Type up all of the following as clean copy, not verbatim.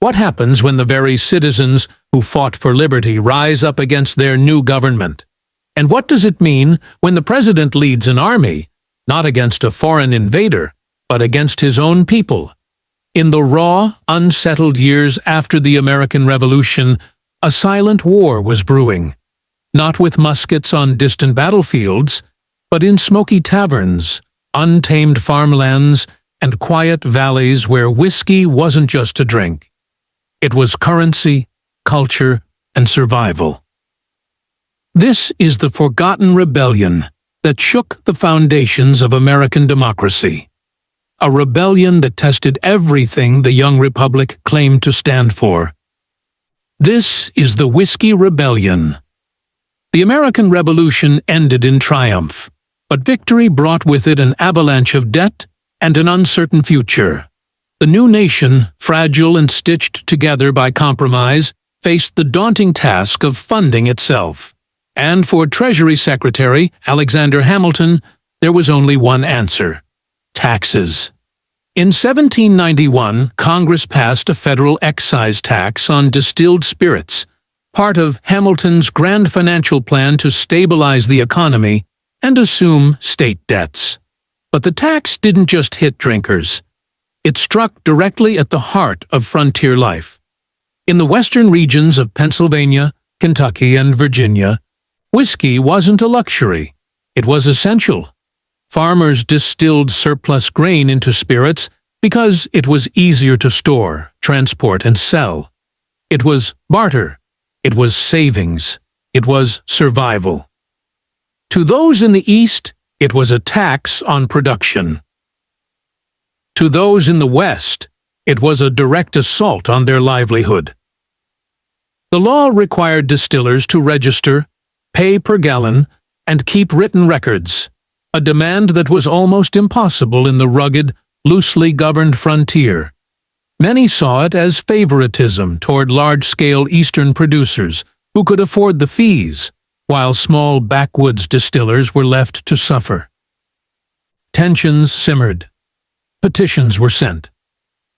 What happens when the very citizens who fought for liberty rise up against their new government? And what does it mean when the president leads an army, not against a foreign invader, but against his own people? In the raw, unsettled years after the American Revolution, a silent war was brewing, not with muskets on distant battlefields, but in smoky taverns, untamed farmlands, and quiet valleys where whiskey wasn't just a drink. It was currency, culture, and survival. This is the forgotten rebellion that shook the foundations of American democracy. A rebellion that tested everything the young republic claimed to stand for. This is the Whiskey Rebellion. The American Revolution ended in triumph, but victory brought with it an avalanche of debt and an uncertain future. The new nation, fragile and stitched together by compromise, faced the daunting task of funding itself. And for Treasury Secretary Alexander Hamilton, there was only one answer: taxes. In 1791, Congress passed a federal excise tax on distilled spirits, part of Hamilton's grand financial plan to stabilize the economy and assume state debts. But the tax didn't just hit drinkers. It struck directly at the heart of frontier life. In the western regions of Pennsylvania, Kentucky, and Virginia, whiskey wasn't a luxury. It was essential. Farmers distilled surplus grain into spirits because it was easier to store, transport, and sell. It was barter. It was savings. It was survival. To those in the East, it was a tax on production. To those in the West, it was a direct assault on their livelihood. The law required distillers to register, pay per gallon, and keep written records, a demand that was almost impossible in the rugged, loosely governed frontier. Many saw it as favoritism toward large-scale Eastern producers who could afford the fees, while small backwoods distillers were left to suffer. Tensions simmered. Petitions were sent.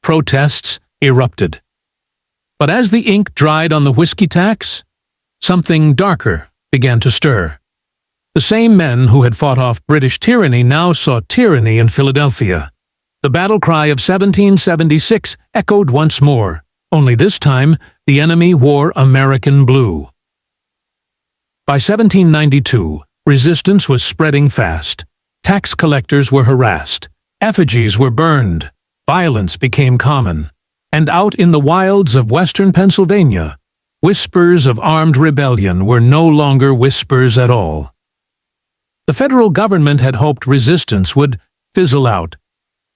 Protests erupted. But as the ink dried on the whiskey tax, something darker began to stir. The same men who had fought off British tyranny now saw tyranny in Philadelphia. The battle cry of 1776 echoed once more, only this time the enemy wore American blue. By 1792, resistance was spreading fast. Tax collectors were harassed. Effigies were burned, violence became common, and out in the wilds of western Pennsylvania, whispers of armed rebellion were no longer whispers at all. The federal government had hoped resistance would fizzle out,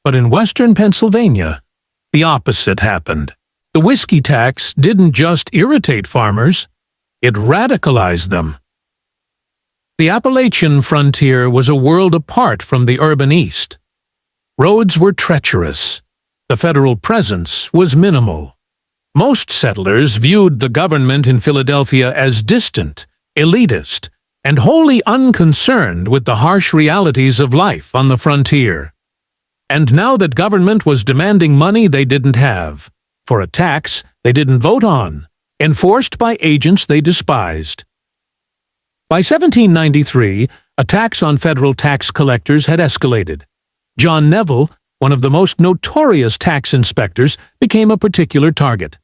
but in western Pennsylvania, the opposite happened. The whiskey tax didn't just irritate farmers, it radicalized them. The Appalachian frontier was a world apart from the urban East. Roads were treacherous. The federal presence was minimal. Most settlers viewed the government in Philadelphia as distant, elitist, and wholly unconcerned with the harsh realities of life on the frontier. And now that government was demanding money they didn't have, for a tax they didn't vote on, enforced by agents they despised. By 1793, a tax on federal tax collectors had escalated. John Neville, one of the most notorious tax inspectors, became a particular target.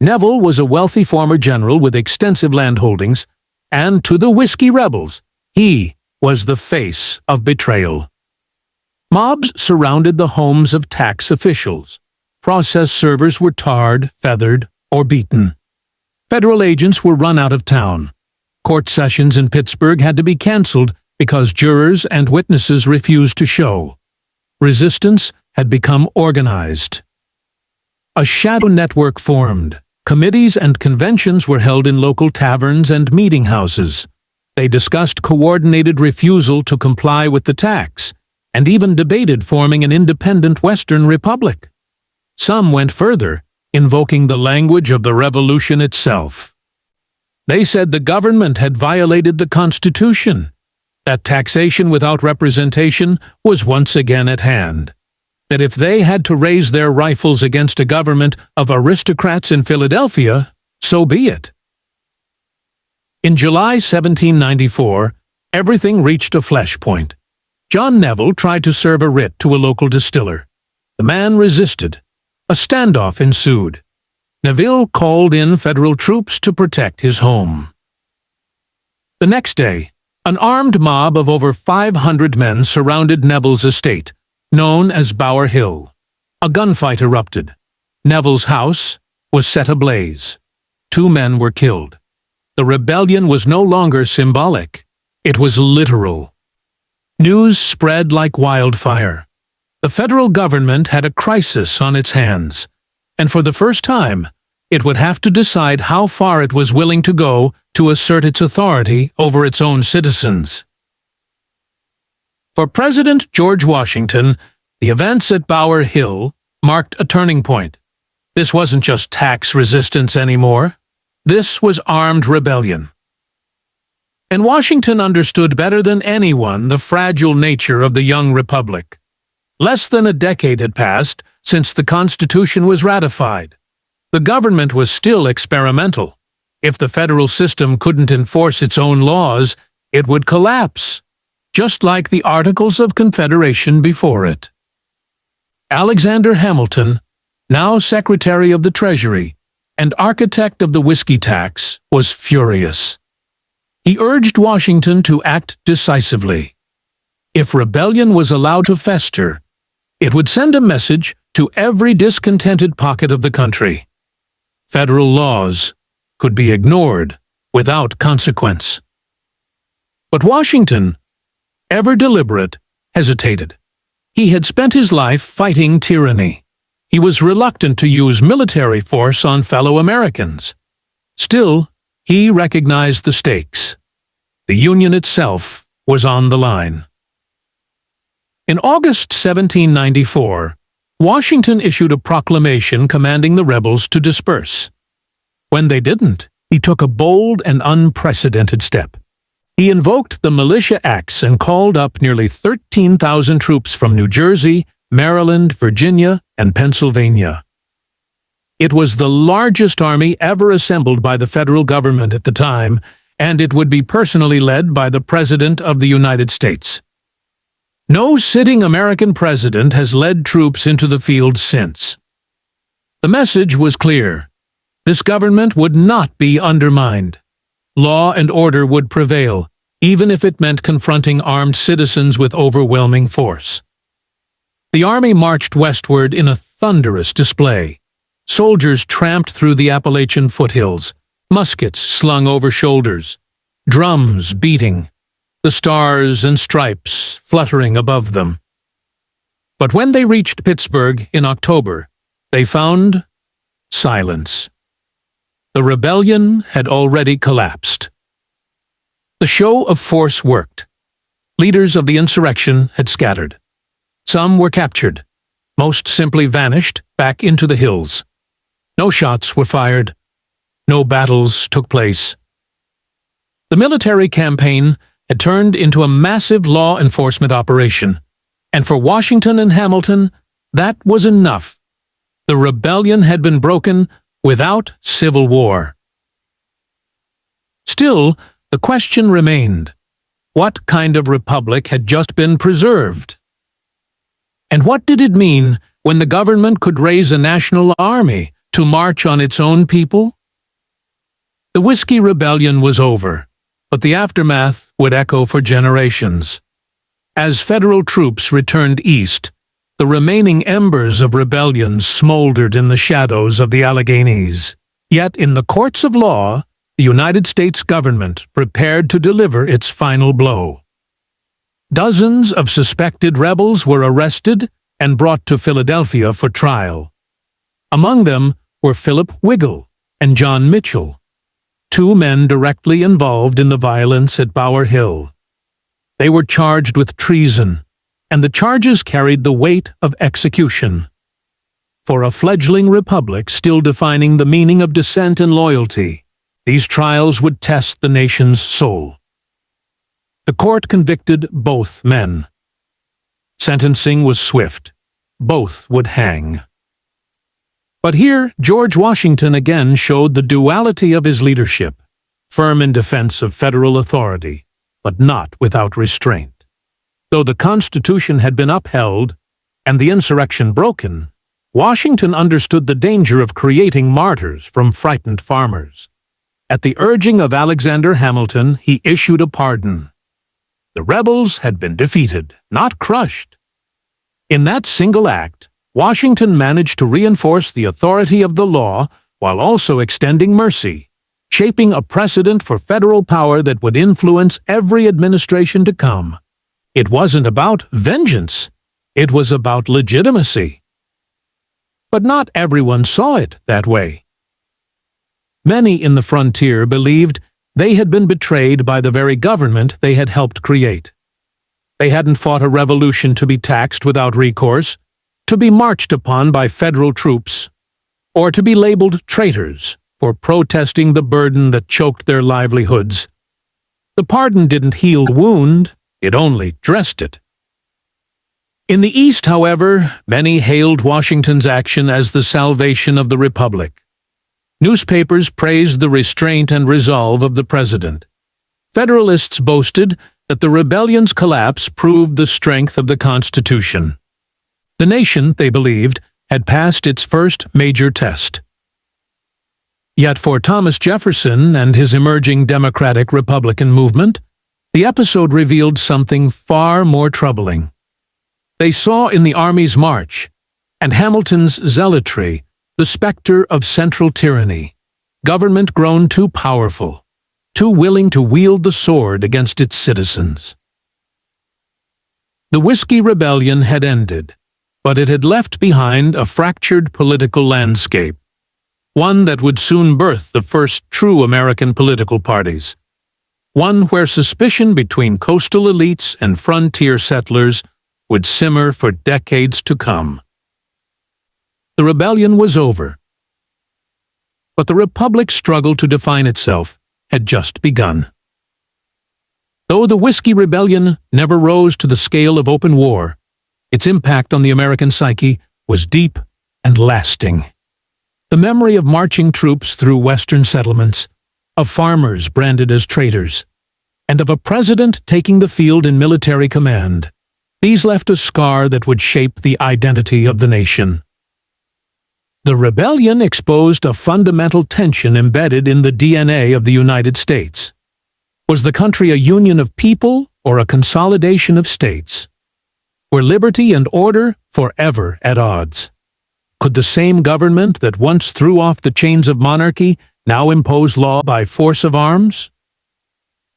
Neville was a wealthy former general with extensive landholdings, and to the whiskey rebels, he was the face of betrayal. Mobs surrounded the homes of tax officials. Process servers were tarred, feathered, or beaten. Federal agents were run out of town. Court sessions in Pittsburgh had to be canceled because jurors and witnesses refused to show. Resistance had become organized. A shadow network formed. Committees and conventions were held in local taverns and meeting houses. They discussed coordinated refusal to comply with the tax, and even debated forming an independent Western Republic. Some went further, invoking the language of the Revolution itself. They said the government had violated the Constitution, that taxation without representation was once again at hand. that if they had to raise their rifles against a government of aristocrats in Philadelphia, so be it. In July 1794, everything reached a flashpoint. John Neville tried to serve a writ to a local distiller. The man resisted. A standoff ensued. Neville called in federal troops to protect his home. The next day, an armed mob of over 500 men surrounded Neville's estate, known as Bower Hill. A gunfight erupted. Neville's house was set ablaze. 2 men were killed. The rebellion was no longer symbolic. It was literal. News spread like wildfire. The federal government had a crisis on its hands, and for the first time, it would have to decide how far it was willing to go to assert its authority over its own citizens. For President George Washington, the events at Bower Hill marked a turning point. This wasn't just tax resistance anymore. This was armed rebellion. And Washington understood better than anyone the fragile nature of the young republic. Less than a decade had passed since the Constitution was ratified. The government was still experimental. If the federal system couldn't enforce its own laws, it would collapse, just like the Articles of Confederation before it. Alexander Hamilton, now Secretary of the Treasury and architect of the whiskey tax, was furious. He urged Washington to act decisively. If rebellion was allowed to fester, it would send a message to every discontented pocket of the country. Federal laws could be ignored without consequence. But Washington, ever deliberate, hesitated. He had spent his life fighting tyranny. He was reluctant to use military force on fellow Americans. Still, he recognized the stakes. The Union itself was on the line. In August 1794, Washington issued a proclamation commanding the rebels to disperse. When they didn't, he took a bold and unprecedented step. He invoked the Militia Acts and called up nearly 13,000 troops from New Jersey, Maryland, Virginia, and Pennsylvania. It was the largest army ever assembled by the federal government at the time, and it would be personally led by the President of the United States. No sitting American president has led troops into the field since. The message was clear. This government would not be undermined. Law and order would prevail, even if it meant confronting armed citizens with overwhelming force. The army marched westward in a thunderous display. Soldiers tramped through the Appalachian foothills, muskets slung over shoulders, drums beating, the stars and stripes fluttering above them. But when they reached Pittsburgh in October, they found silence. The rebellion had already collapsed. The show of force worked. Leaders of the insurrection had scattered. Some were captured. Most simply vanished back into the hills. No shots were fired. No battles took place. The military campaign had turned into a massive law enforcement operation, and for Washington and Hamilton, that was enough. The rebellion had been broken without civil war. Still, the question remained: what kind of republic had just been preserved? And what did it mean when the government could raise a national army to march on its own people? The Whiskey Rebellion was over, but the aftermath would echo for generations. As federal troops returned east, the remaining embers of rebellion smoldered in the shadows of the Alleghenies. Yet in the courts of law, the United States government prepared to deliver its final blow. Dozens of suspected rebels were arrested and brought to Philadelphia for trial. Among them were Philip Wiggle and John Mitchell, 2 men directly involved in the violence at Bower Hill. They were charged with treason, and the charges carried the weight of execution. For a fledgling republic still defining the meaning of dissent and loyalty, these trials would test the nation's soul. The court convicted both men. Sentencing was swift. both would hang. But here, George Washington again showed the duality of his leadership, firm in defense of federal authority, but not without restraint. Though the Constitution had been upheld and the insurrection broken, Washington understood the danger of creating martyrs from frightened farmers. At the urging of Alexander Hamilton, he issued a pardon. The rebels had been defeated, not crushed. In that single act, Washington managed to reinforce the authority of the law while also extending mercy, shaping a precedent for federal power that would influence every administration to come. It wasn't about vengeance, it was about legitimacy. But not everyone saw it that way. Many in the frontier believed they had been betrayed by the very government they had helped create. They hadn't fought a revolution to be taxed without recourse, to be marched upon by federal troops, or to be labeled traitors for protesting the burden that choked their livelihoods. The pardon didn't heal the wound, it only dressed it. In the East, however, many hailed Washington's action as the salvation of the Republic. Newspapers praised the restraint and resolve of the president. Federalists boasted that the rebellion's collapse proved the strength of the Constitution. The nation, they believed, had passed its first major test. Yet for Thomas Jefferson and his emerging Democratic Republican movement, the episode revealed something far more troubling. They saw in the Army's march and Hamilton's zealotry the specter of central tyranny, government grown too powerful, too willing to wield the sword against its citizens. The Whiskey Rebellion had ended, but it had left behind a fractured political landscape, one that would soon birth the first true American political parties, one where suspicion between coastal elites and frontier settlers would simmer for decades to come. The rebellion was over, but the Republic's struggle to define itself had just begun. Though the Whiskey Rebellion never rose to the scale of open war, its impact on the American psyche was deep and lasting. The memory of marching troops through Western settlements, of farmers branded as traitors, and of a president taking the field in military command, these left a scar that would shape the identity of the nation. The rebellion exposed a fundamental tension embedded in the DNA of the United States. Was the country a union of people or a consolidation of states? Were liberty and order forever at odds? Could the same government that once threw off the chains of monarchy now impose law by force of arms?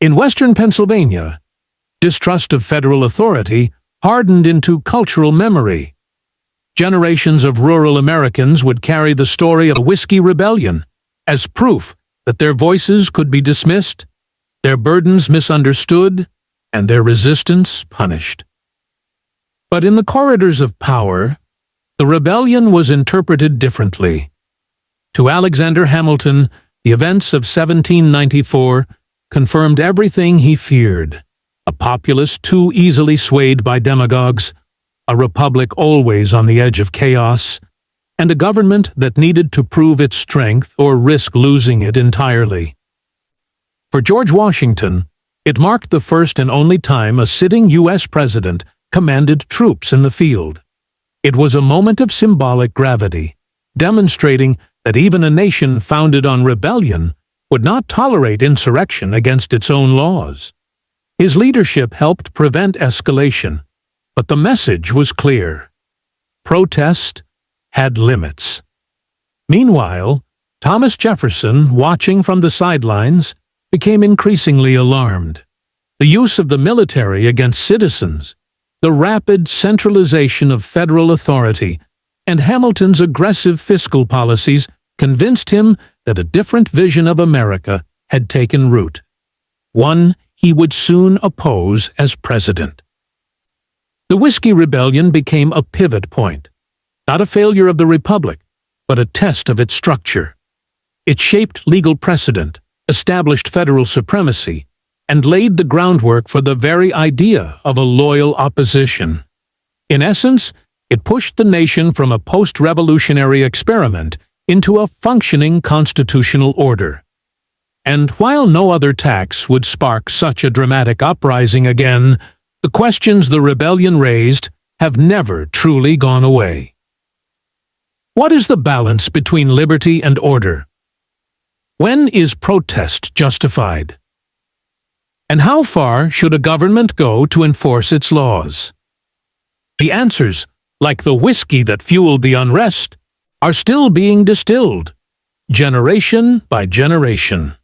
In western Pennsylvania, distrust of federal authority hardened into cultural memory. Generations of rural Americans would carry the story of the Whiskey Rebellion as proof that their voices could be dismissed, their burdens misunderstood, and their resistance punished. But in the corridors of power, the rebellion was interpreted differently. To Alexander Hamilton, the events of 1794 confirmed everything he feared: a populace too easily swayed by demagogues, a republic always on the edge of chaos, and a government that needed to prove its strength or risk losing it entirely. For George Washington, it marked the first and only time a sitting U.S. president commanded troops in the field. It was a moment of symbolic gravity, demonstrating that even a nation founded on rebellion would not tolerate insurrection against its own laws. His leadership helped prevent escalation, but the message was clear. Protest had limits. Meanwhile, Thomas Jefferson, watching from the sidelines, became increasingly alarmed. The use of the military against citizens, the rapid centralization of federal authority, and Hamilton's aggressive fiscal policies convinced him that a different vision of America had taken root, one he would soon oppose as president. The Whiskey Rebellion became a pivot point, not a failure of the Republic, but a test of its structure. It shaped legal precedent, established federal supremacy, and laid the groundwork for the very idea of a loyal opposition. In essence, It pushed the nation from a post-revolutionary experiment into a functioning constitutional order. And while no other tax would spark such a dramatic uprising again, the questions the rebellion raised have never truly gone away. What is the balance between liberty and order? When is protest justified? And how far should a government go to enforce its laws? The answers, like the whiskey that fueled the unrest, are still being distilled, generation by generation.